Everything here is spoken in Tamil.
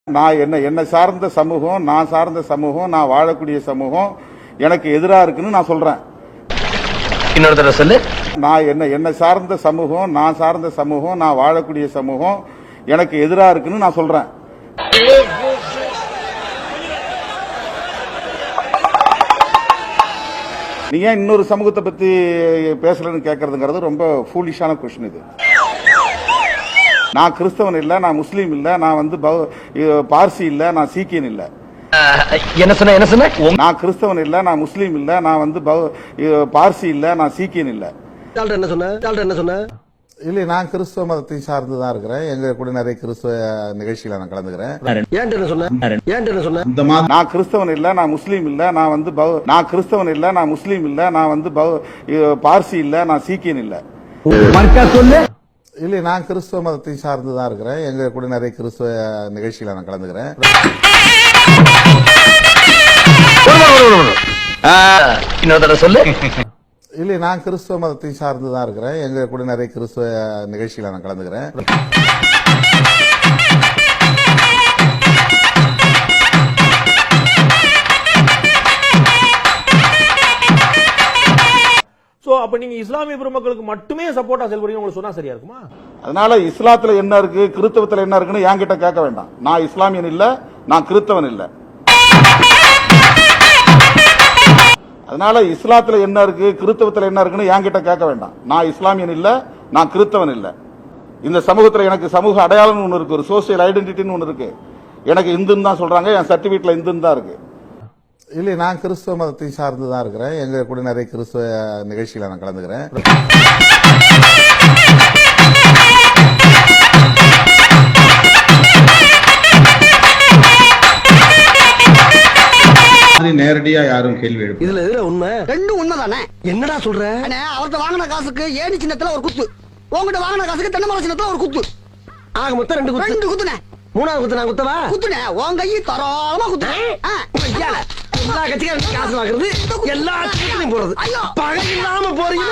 நான் என்னை சார்ந்த சமூகம், நான் சார்ந்த சமூகம், நான் வாழக்கூடிய சமூகம் எனக்கு எதிரா இருக்குன்னு நான் சொல்றேன். இன்னொரு தடவை சொல்லு. நான் என்னை சார்ந்த சமூகம், நான் சார்ந்த சமூகம், நான் வாழக்கூடிய சமூகம் எனக்கு எதிரா இருக்குன்னு நான் சொல்றேன். நீ ஏன் இன்னொரு சமூகத்தை பத்தி பேசலன்னு கேட்கறதுங்கிறது ரொம்ப ஃபூலிஷான கொஸ்டின். இது நான் கிறிஸ்தவன் இல்ல, நான் முஸ்லீம் இல்ல, நான் பார்சி இல்ல, நான் சீக்கியன் இல்ல. என்ன சொன்ன? நான் கிறிஸ்தவன் இல்ல, நான் முஸ்லீம் இல்ல, நான் பார்சி இல்ல, நான் சீக்கியன் இல்ல. என்ன சொன்ன? இல்ல, நான் கிறிஸ்தவ மதத்தை சார்ந்துதான் இருக்கிறேன். எங்க கூட நிறைய கிறிஸ்தவ நிகழ்ச்சிகளை நான் கலந்துக்கிறேன். நான் கிறிஸ்தவன் இல்ல, நான் முஸ்லீம் இல்ல, நான் கிறிஸ்தவன் இல்ல, நான் முஸ்லீம் இல்ல, நான் பார்சி இல்ல, நான் சீக்கியன் இல்ல. இல்ல, நான் கிறிஸ்தவ மதத்தை சார்ந்துதான் இருக்கிறேன். எங்க கூட நிறைய கிறிஸ்தவ நிகழ்ச்சிகளை நான் கலந்துக்கிறேன். இன்னொரு தடவை சொல்லு. இல்ல, நான் கிறிஸ்தவ மதத்தை சார்ந்துதான் இருக்கிறேன். எங்க கூட நிறைய கிறிஸ்தவ நிகழ்ச்சிகளை நான் கலந்துக்கிறேன். சோ அப்ப நீங்க இஸ்லாமிய பெருமக்களுக்கு மட்டுமே சப்போர்ட்டா செயல்படுறீங்க உங்களுக்கு சொன்னா சரியா இருக்குமா? அதனால இஸ்லாத்துல என்ன இருக்கு, கிறிஸ்தவத்துல என்ன இருக்குன்னு என்கிட்ட கேட்க வேண்டாம். நான் இஸ்லாமியன் இல்ல, நான் கிறிஸ்தவன் இல்ல. அதனால இஸ்லாத்துல என்ன இருக்கு, கிறிஸ்தவத்துல என்ன இருக்குன்னு என்கிட்ட கேட்க வேண்டாம். நான் இஸ்லாமியன் இல்ல, நான் கிறிஸ்தவன் இல்ல. இந்த சமூகத்துல எனக்கு சமூக அடையாளம் ஒன்று இருக்கு, ஒரு சோசியல் ஐடென்டிட்டின்னு ஒன்று இருக்கு. எனக்கு இந்துன்னு தான் சொல்றாங்க, என் சர்டிபிகேட்ல இந்துன்னு தான் இருக்கு. இல்ல, நான் கிறிஸ்தவ மதத்தை சார்ந்துதான் இருக்கிறேன். எங்க கூட நிறைய கிறிஸ்தவ நிகழ்ச்சிகளை நான் கலந்துக்கிறேன். நேரடியா யாரும் கேள்வி எழுப்பு. இதுல எதுல உண்மை? ரெண்டும் உண்மைதானே. என்னடா சொல்ற? அவர்கிட்ட வாங்கின காசுக்கு ஏணி சின்னத்துல ஒரு குத்து, உங்ககிட்ட வாங்கின காசுக்கு தென்னை மரம் சின்னத்துல ஒரு குத்து. ஆக மொத்தம் ரெண்டு குத்துனே. மூணாவது குத்து நான் குத்தவா? குத்துனே. உன் கையை தரோளமா குத்துனேன். எல்லா கட்சிக்காரும் காசு வாங்குறது, எல்லா கட்சிகளையும் போறது. பகை இல்லாம போறீங்க.